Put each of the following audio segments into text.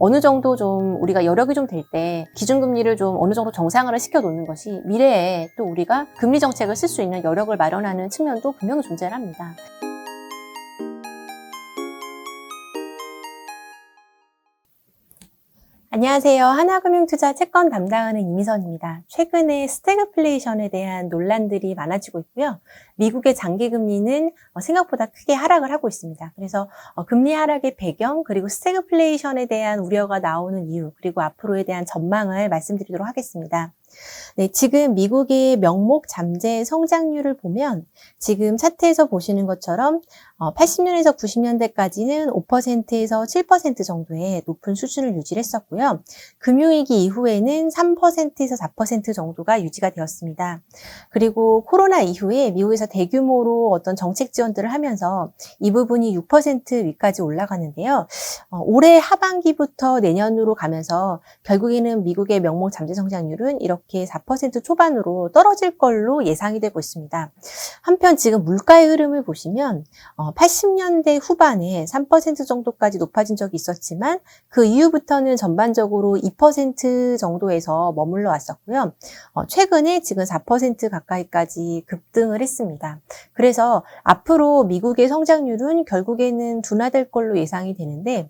어느 정도 좀 우리가 여력이 좀 될 때 기준금리를 좀 어느 정도 정상화를 시켜놓는 것이 미래에 또 우리가 금리 정책을 쓸 수 있는 여력을 마련하는 측면도 분명히 존재를 합니다. 안녕하세요. 하나금융투자 채권 담당하는 이미선입니다. 최근에 스태그플레이션에 대한 논란들이 많아지고 있고요. 미국의 장기금리는 생각보다 크게 하락을 하고 있습니다. 그래서 금리 하락의 배경, 그리고 스태그플레이션에 대한 우려가 나오는 이유, 그리고 앞으로에 대한 전망을 말씀드리도록 하겠습니다. 네, 지금 미국의 명목 잠재 성장률을 보면 지금 차트에서 보시는 것처럼 80년에서 90년대까지는 5%에서 7% 정도의 높은 수준을 유지를 했었고요. 금융위기 이후에는 3%에서 4% 정도가 유지가 되었습니다. 그리고 코로나 이후에 미국에서 대규모로 어떤 정책 지원들을 하면서 이 부분이 6% 위까지 올라가는데요. 올해 하반기부터 내년으로 가면서 결국에는 미국의 명목 잠재 성장률은 이렇게 4% 초반으로 떨어질 걸로 예상이 되고 있습니다. 한편 지금 물가의 흐름을 보시면 80년대 후반에 3% 정도까지 높아진 적이 있었지만 그 이후부터는 전반적으로 2% 정도에서 머물러 왔었고요. 최근에 지금 4% 가까이까지 급등을 했습니다. 그래서 앞으로 미국의 성장률은 결국에는 둔화될 걸로 예상이 되는데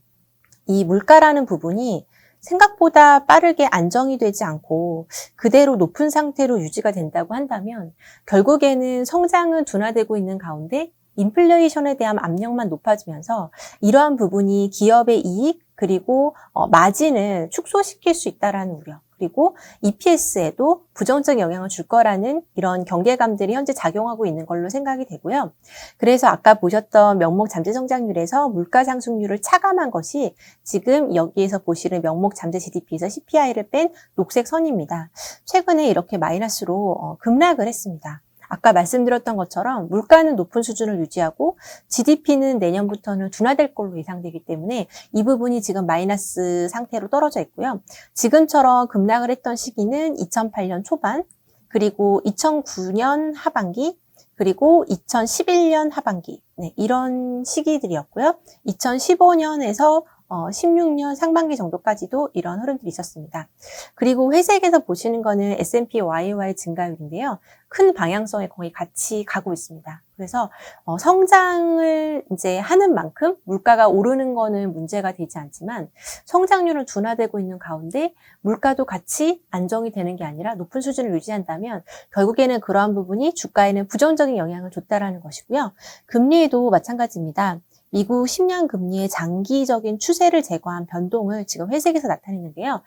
이 물가라는 부분이 생각보다 빠르게 안정이 되지 않고 그대로 높은 상태로 유지가 된다고 한다면 결국에는 성장은 둔화되고 있는 가운데 인플레이션에 대한 압력만 높아지면서 이러한 부분이 기업의 이익 그리고 마진을 축소시킬 수 있다라는 우려, 그리고 EPS에도 부정적 영향을 줄 거라는 이런 경계감들이 현재 작용하고 있는 걸로 생각이 되고요. 그래서 아까 보셨던 명목 잠재 성장률에서 물가 상승률을 차감한 것이 지금 여기에서 보시는 명목 잠재 GDP에서 CPI를 뺀 녹색 선입니다. 최근에 이렇게 마이너스로 급락을 했습니다. 아까 말씀드렸던 것처럼 물가는 높은 수준을 유지하고 GDP는 내년부터는 둔화될 걸로 예상되기 때문에 이 부분이 지금 마이너스 상태로 떨어져 있고요. 지금처럼 급락을 했던 시기는 2008년 초반, 그리고 2009년 하반기, 그리고 2011년 하반기, 네, 이런 시기들이었고요. 2015년에서 16년 상반기 정도까지도 이런 흐름들이 있었습니다. 그리고 회색에서 보시는 거는 S&P YY 증가율인데요. 큰 방향성에 거의 같이 가고 있습니다. 그래서 성장을 이제 하는 만큼 물가가 오르는 거는 문제가 되지 않지만 성장률은 둔화되고 있는 가운데 물가도 같이 안정이 되는 게 아니라 높은 수준을 유지한다면 결국에는 그러한 부분이 주가에는 부정적인 영향을 줬다라는 것이고요. 금리에도 마찬가지입니다. 미국 10년 금리의 장기적인 추세를 제거한 변동을 지금 회색에서 나타내는데요.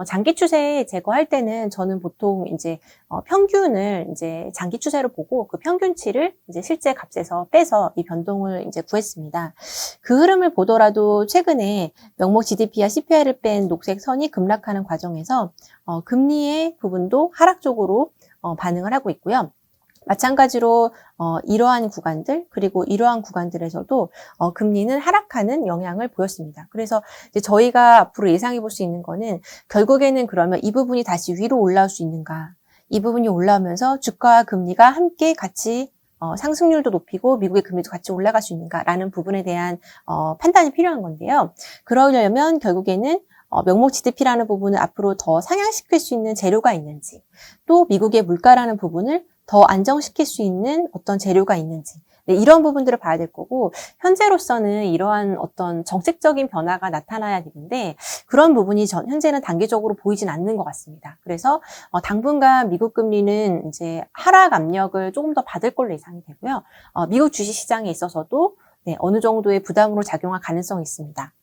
장기 추세 제거할 때는 저는 보통 이제 평균을 이제 장기 추세로 보고 그 평균치를 이제 실제 값에서 빼서 이 변동을 이제 구했습니다. 그 흐름을 보더라도 최근에 명목 GDP와 CPI를 뺀 녹색 선이 급락하는 과정에서 금리의 부분도 하락적으로 반응을 하고 있고요. 마찬가지로 이러한 구간들 그리고 이러한 구간들에서도 금리는 하락하는 영향을 보였습니다. 그래서 이제 저희가 앞으로 예상해 볼 수 있는 거는 결국에는 그러면 이 부분이 다시 위로 올라올 수 있는가? 이 부분이 올라오면서 주가와 금리가 함께 같이 상승률도 높이고 미국의 금리도 같이 올라갈 수 있는가라는 부분에 대한 판단이 필요한 건데요. 그러려면 결국에는 명목 GDP라는 부분을 앞으로 더 상향시킬 수 있는 재료가 있는지, 또 미국의 물가라는 부분을 더 안정시킬 수 있는 어떤 재료가 있는지, 네, 이런 부분들을 봐야 될 거고, 현재로서는 이러한 어떤 정책적인 변화가 나타나야 되는데 그런 부분이 현재는 단기적으로 보이진 않는 것 같습니다. 그래서 당분간 미국 금리는 이제 하락 압력을 조금 더 받을 걸로 예상이 되고요. 미국 주식시장에 있어서도 네, 어느 정도의 부담으로 작용할 가능성이 있습니다.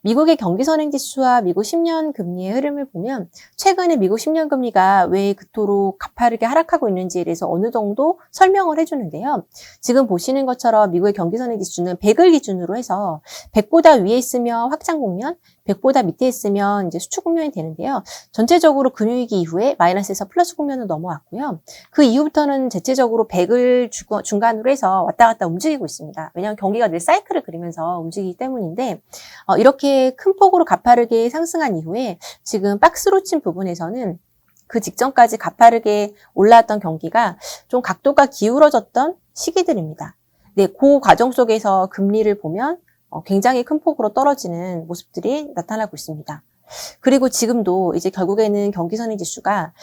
미국의 경기선행지수와 미국 10년 금리의 흐름을 보면 최근에 미국 10년 금리가 왜 그토록 가파르게 하락하고 있는지에 대해서 어느 정도 설명을 해주는데요. 지금 보시는 것처럼 미국의 경기선행지수는 100을 기준으로 해서 100보다 위에 있으면 확장 국면, 100보다 밑에 있으면 이제 수축 국면이 되는데요. 전체적으로 금융위기 이후에 마이너스에서 플러스 국면으로 넘어왔고요. 그 이후부터는 대체적으로 100을 중간으로 해서 왔다 갔다 움직이고 있습니다. 왜냐하면 경기가 늘 사이클을 그리면서 움직이기 때문인데 이렇게 큰 폭으로 가파르게 상승한 이후에 지금 박스로 친 부분에서는 그 직전까지 가파르게 올라왔던 경기가 좀 각도가 기울어졌던 시기들입니다. 네, 그 과정 속에서 금리를 보면 굉장히 큰 폭으로 떨어지는 모습들이 나타나고 있습니다. 그리고 지금도 이제 결국에는 경기선행 지수가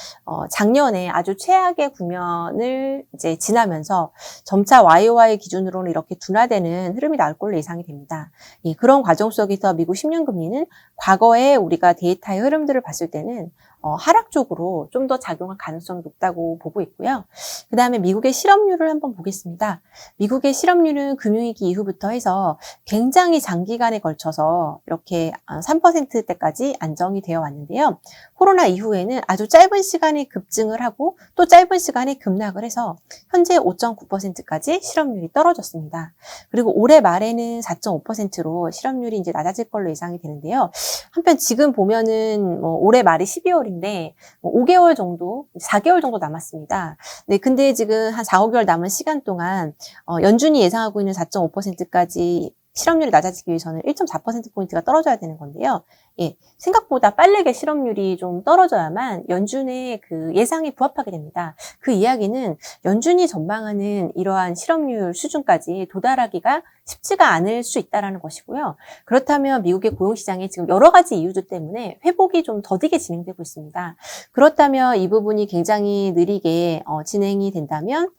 작년에 아주 최악의 국면을 이제 지나면서 점차 YOY 기준으로는 이렇게 둔화되는 흐름이 나올 걸로 예상이 됩니다. 예, 그런 과정 속에서 미국 10년 금리는 과거에 우리가 데이터의 흐름들을 봤을 때는 하락 쪽으로 좀 더 작용할 가능성이 높다고 보고 있고요. 그 다음에 미국의 실업률을 한번 보겠습니다. 미국의 실업률은 금융위기 이후부터 해서 굉장히 장기간에 걸쳐서 이렇게 3%대까지 안정이 되어 왔는데요. 코로나 이후에는 아주 짧은 시간에 급증을 하고 또 짧은 시간에 급락을 해서 현재 5.9%까지 실업률이 떨어졌습니다. 그리고 올해 말에는 4.5%로 실업률이 이제 낮아질 걸로 예상이 되는데요. 한편 지금 보면은 올해 말이 12월인데 5개월 정도, 4개월 정도 남았습니다. 네, 근데 지금 한 4, 5개월 남은 시간 동안 연준이 예상하고 있는 4.5%까지 실업률이 낮아지기 위해서는 1.4%포인트가 떨어져야 되는 건데요. 예, 생각보다 빠르게 실업률이 좀 떨어져야만 연준의 그 예상에 부합하게 됩니다. 그 이야기는 연준이 전망하는 이러한 실업률 수준까지 도달하기가 쉽지가 않을 수 있다는 것이고요. 그렇다면 미국의 고용시장에 지금 여러 가지 이유들 때문에 회복이 좀 더디게 진행되고 있습니다. 그렇다면 이 부분이 굉장히 느리게 진행이 된다면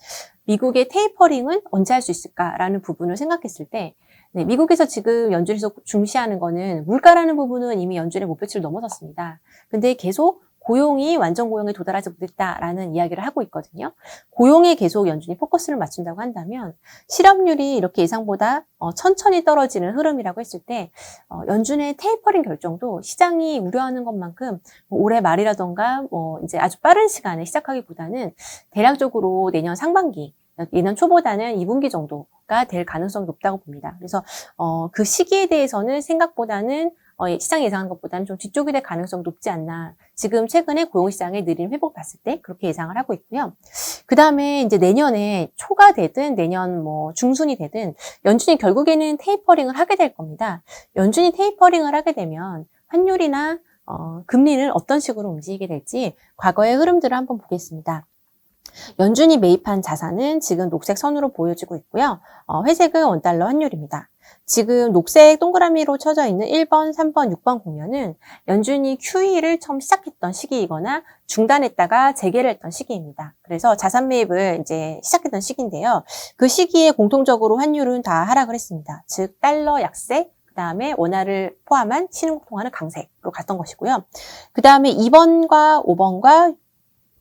미국의 테이퍼링은 언제 할 수 있을까라는 부분을 생각했을 때 네, 미국에서 지금 연준에서 중시하는 거는 물가라는 부분은 이미 연준의 목표치를 넘어섰습니다. 근데 계속 고용이 완전 고용에 도달하지 못했다라는 이야기를 하고 있거든요. 고용에 계속 연준이 포커스를 맞춘다고 한다면 실업률이 이렇게 예상보다 천천히 떨어지는 흐름이라고 했을 때 연준의 테이퍼링 결정도 시장이 우려하는 것만큼 올해 말이라던가 이제 아주 빠른 시간에 시작하기보다는 대략적으로 내년 상반기 내년 초보다는 2분기 정도가 될 가능성이 높다고 봅니다. 그래서 그 시기에 대해서는 생각보다는 시장이 예상한 것보다는 좀 뒤쪽이 될 가능성이 높지 않나. 지금 최근에 고용시장의 느린 회복 봤을 때 그렇게 예상을 하고 있고요. 그 다음에 이제 내년에 초가 되든 내년 중순이 되든 연준이 결국에는 테이퍼링을 하게 될 겁니다. 연준이 테이퍼링을 하게 되면 환율이나 금리는 어떤 식으로 움직이게 될지 과거의 흐름들을 한번 보겠습니다. 연준이 매입한 자산은 지금 녹색 선으로 보여지고 있고요. 회색은 원달러 환율입니다. 지금 녹색 동그라미로 쳐져 있는 1번, 3번, 6번 보면은 연준이 QE를 처음 시작했던 시기이거나 중단했다가 재개를 했던 시기입니다. 그래서 자산 매입을 이제 시작했던 시기인데요. 그 시기에 공통적으로 환율은 다 하락을 했습니다. 즉 달러 약세, 그 다음에 원화를 포함한 신흥국 통화는 강세로 갔던 것이고요. 그 다음에 2번과 5번과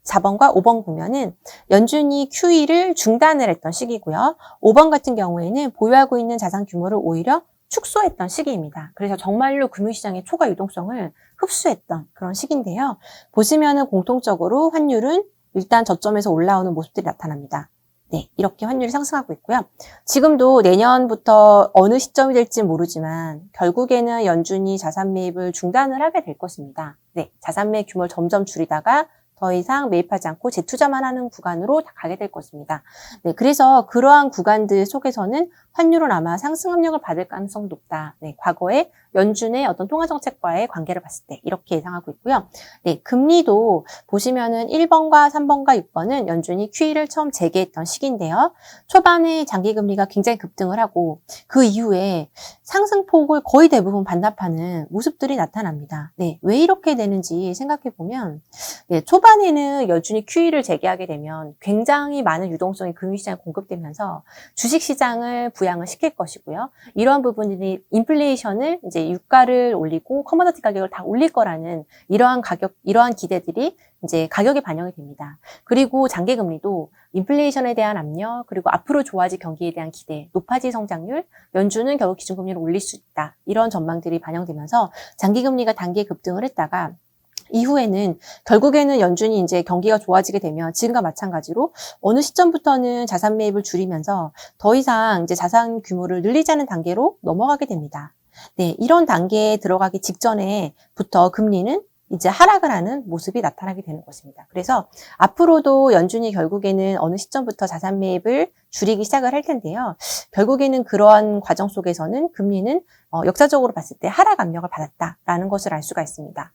4번과 5번 보면은 연준이 QE를 중단을 했던 시기고요. 5번 같은 경우에는 보유하고 있는 자산 규모를 오히려 축소했던 시기입니다. 그래서 정말로 금융시장의 초과 유동성을 흡수했던 그런 시기인데요. 보시면은 공통적으로 환율은 일단 저점에서 올라오는 모습들이 나타납니다. 네, 이렇게 환율이 상승하고 있고요. 지금도 내년부터 어느 시점이 될지 모르지만 결국에는 연준이 자산 매입을 중단을 하게 될 것입니다. 네, 자산 매입 규모를 점점 줄이다가 더 이상 매입하지 않고 재투자만 하는 구간으로 다 가게 될 것입니다. 네, 그래서 그러한 구간들 속에서는 환율은 아마 상승 압력을 받을 가능성이 높다. 네, 과거에 연준의 어떤 통화정책과의 관계를 봤을 때 이렇게 예상하고 있고요. 네, 금리도 보시면은 1번과 3번과 6번은 연준이 QE를 처음 재개했던 시기인데요. 초반에 장기금리가 굉장히 급등을 하고 그 이후에 상승폭을 거의 대부분 반납하는 모습들이 나타납니다. 네, 왜 이렇게 되는지 생각해 보면 네, 초반에는 연준이 QE를 재개하게 되면 굉장히 많은 유동성이 금융시장에 공급되면서 주식시장을 부양을 시킬 것이고요. 이러한 부분들이 인플레이션을 이제 유가를 올리고 커머더티 가격을 다 올릴 거라는 이러한 기대들이 이제 가격에 반영이 됩니다. 그리고 장기금리도 인플레이션에 대한 압력, 그리고 앞으로 좋아질 경기에 대한 기대, 높아질 성장률, 연준은 결국 기준금리를 올릴 수 있다. 이런 전망들이 반영되면서 장기금리가 단기에 급등을 했다가 이후에는 결국에는 연준이 이제 경기가 좋아지게 되면 지금과 마찬가지로 어느 시점부터는 자산 매입을 줄이면서 더 이상 이제 자산 규모를 늘리지 않은 단계로 넘어가게 됩니다. 네, 이런 단계에 들어가기 직전에부터 금리는 이제 하락을 하는 모습이 나타나게 되는 것입니다. 그래서 앞으로도 연준이 결국에는 어느 시점부터 자산 매입을 줄이기 시작을 할 텐데요. 결국에는 그러한 과정 속에서는 금리는 역사적으로 봤을 때 하락 압력을 받았다라는 것을 알 수가 있습니다.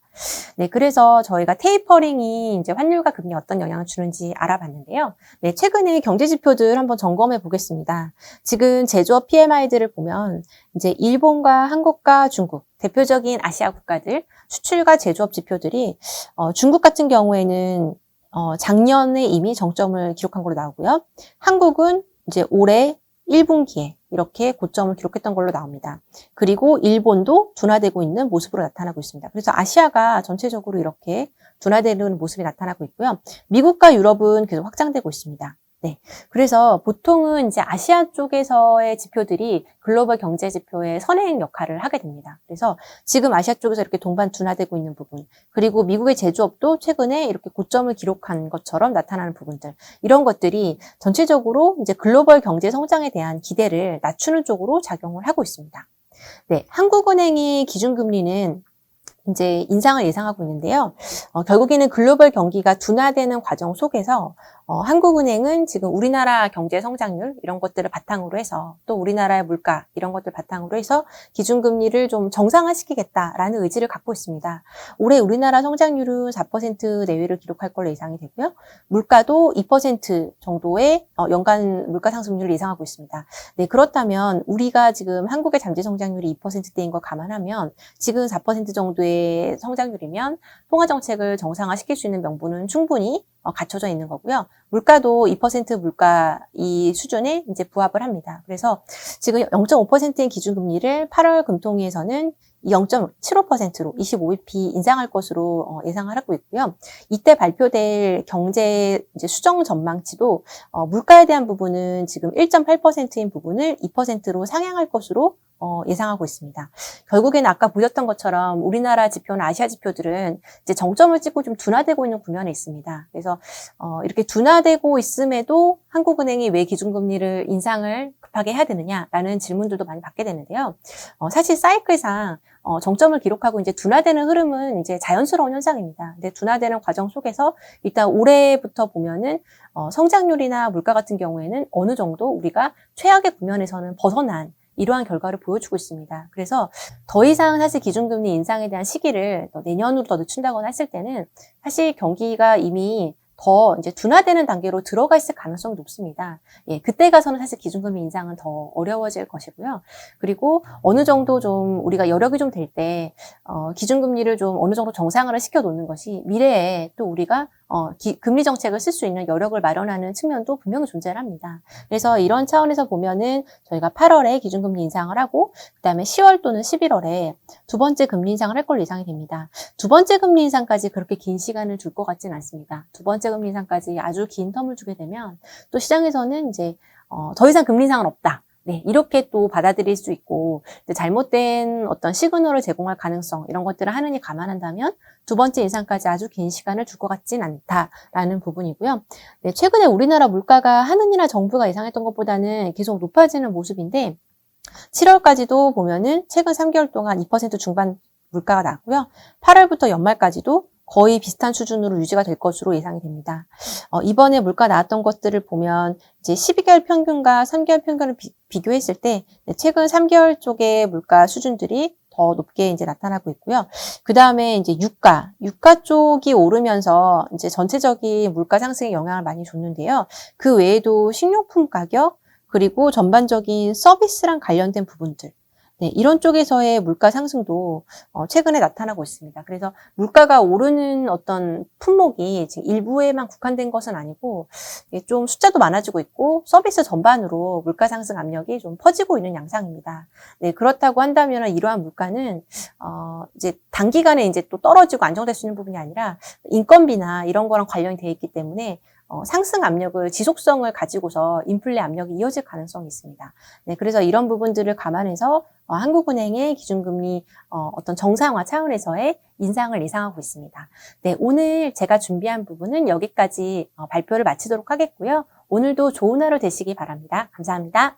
네, 그래서 저희가 테이퍼링이 이제 환율과 금리에 어떤 영향을 주는지 알아봤는데요. 네, 최근에 경제 지표들 한번 점검해 보겠습니다. 지금 제조업 PMI들을 보면 이제 일본과 한국과 중국, 대표적인 아시아 국가들 수출과 제조업 지표들이 중국 같은 경우에는 작년에 이미 정점을 기록한 걸로 나오고요. 한국은 이제 올해 1분기에 이렇게 고점을 기록했던 걸로 나옵니다. 그리고 일본도 둔화되고 있는 모습으로 나타나고 있습니다. 그래서 아시아가 전체적으로 이렇게 둔화되는 모습이 나타나고 있고요. 미국과 유럽은 계속 확장되고 있습니다. 네. 그래서 보통은 이제 아시아 쪽에서의 지표들이 글로벌 경제 지표의 선행 역할을 하게 됩니다. 그래서 지금 아시아 쪽에서 이렇게 동반 둔화되고 있는 부분, 그리고 미국의 제조업도 최근에 이렇게 고점을 기록한 것처럼 나타나는 부분들, 이런 것들이 전체적으로 이제 글로벌 경제 성장에 대한 기대를 낮추는 쪽으로 작용을 하고 있습니다. 네. 한국은행의 기준금리는 이제 인상을 예상하고 있는데요. 결국에는 글로벌 경기가 둔화되는 과정 속에서 한국은행은 지금 우리나라 경제 성장률 이런 것들을 바탕으로 해서 또 우리나라의 물가 이런 것들 바탕으로 해서 기준금리를 좀 정상화시키겠다라는 의지를 갖고 있습니다. 올해 우리나라 성장률은 4% 내외를 기록할 걸로 예상이 되고요. 물가도 2% 정도의 연간 물가 상승률을 예상하고 있습니다. 네, 그렇다면 우리가 지금 한국의 잠재 성장률이 2%대인 걸 감안하면 지금 4% 정도의 성장률이면 통화 정책을 정상화시킬 수 있는 명분은 충분히 갖춰져 있는 거고요. 물가도 2% 물가 이 수준에 이제 부합을 합니다. 그래서 지금 0.5%인 기준금리를 8월 금통위에서는 0.75%로 25bp 인상할 것으로 예상을 하고 있고요. 이때 발표될 경제 이제 수정 전망치도 물가에 대한 부분은 지금 1.8%인 부분을 2%로 상향할 것으로 예상하고 있습니다. 결국에는 아까 보셨던 것처럼 우리나라 지표나 아시아 지표들은 이제 정점을 찍고 좀 둔화되고 있는 국면에 있습니다. 그래서 이렇게 둔화되고 있음에도 한국은행이 왜 기준금리를 인상을 급하게 해야 되느냐라는 질문들도 많이 받게 되는데요. 사실 사이클상 정점을 기록하고 이제 둔화되는 흐름은 이제 자연스러운 현상입니다. 근데 둔화되는 과정 속에서 일단 올해부터 보면은 성장률이나 물가 같은 경우에는 어느 정도 우리가 최악의 국면에서는 벗어난 이러한 결과를 보여주고 있습니다. 그래서 더 이상 사실 기준금리 인상에 대한 시기를 내년으로 더 늦춘다거나 했을 때는 사실 경기가 이미 더 이제 둔화되는 단계로 들어가 있을 가능성이 높습니다. 예, 그때 가서는 사실 기준금리 인상은 더 어려워질 것이고요. 그리고 어느 정도 좀 우리가 여력이 좀 될 때 기준금리를 좀 어느 정도 정상화를 시켜놓는 것이 미래에 또 우리가 금리 정책을 쓸 수 있는 여력을 마련하는 측면도 분명히 존재를 합니다. 그래서 이런 차원에서 보면은 저희가 8월에 기준금리 인상을 하고 그다음에 10월 또는 11월에 두 번째 금리 인상을 할 걸로 예상이 됩니다. 두 번째 금리 인상까지 그렇게 긴 시간을 줄 것 같지는 않습니다. 두 번째 금리 인상까지 아주 긴 텀을 주게 되면 또 시장에서는 이제 더 이상 금리 인상은 없다. 네, 이렇게 또 받아들일 수 있고 잘못된 어떤 시그널을 제공할 가능성 이런 것들을 하느니 감안한다면 두 번째 인상까지 아주 긴 시간을 줄 것 같진 않다라는 부분이고요. 네, 최근에 우리나라 물가가 한은이나 정부가 예상했던 것보다는 계속 높아지는 모습인데 7월까지도 보면은 최근 3개월 동안 2% 중반 물가가 나왔고요. 8월부터 연말까지도 거의 비슷한 수준으로 유지가 될 것으로 예상이 됩니다. 이번에 물가 나왔던 것들을 보면 이제 12개월 평균과 3개월 평균을 비교했을 때 최근 3개월 쪽의 물가 수준들이 더 높게 이제 나타나고 있고요. 그 다음에 이제 유가 쪽이 오르면서 이제 전체적인 물가 상승에 영향을 많이 줬는데요. 그 외에도 식료품 가격 그리고 전반적인 서비스랑 관련된 부분들. 네, 이런 쪽에서의 물가 상승도 최근에 나타나고 있습니다. 그래서 물가가 오르는 어떤 품목이 지금 일부에만 국한된 것은 아니고 좀 숫자도 많아지고 있고 서비스 전반으로 물가 상승 압력이 좀 퍼지고 있는 양상입니다. 네, 그렇다고 한다면 이러한 물가는 이제 단기간에 이제 또 떨어지고 안정될 수 있는 부분이 아니라 인건비나 이런 거랑 관련이 되어 있기 때문에 상승 압력을 지속성을 가지고서 인플레 압력이 이어질 가능성이 있습니다. 네, 그래서 이런 부분들을 감안해서 한국은행의 기준금리 어떤 정상화 차원에서의 인상을 예상하고 있습니다. 네, 오늘 제가 준비한 부분은 여기까지 발표를 마치도록 하겠고요. 오늘도 좋은 하루 되시기 바랍니다. 감사합니다.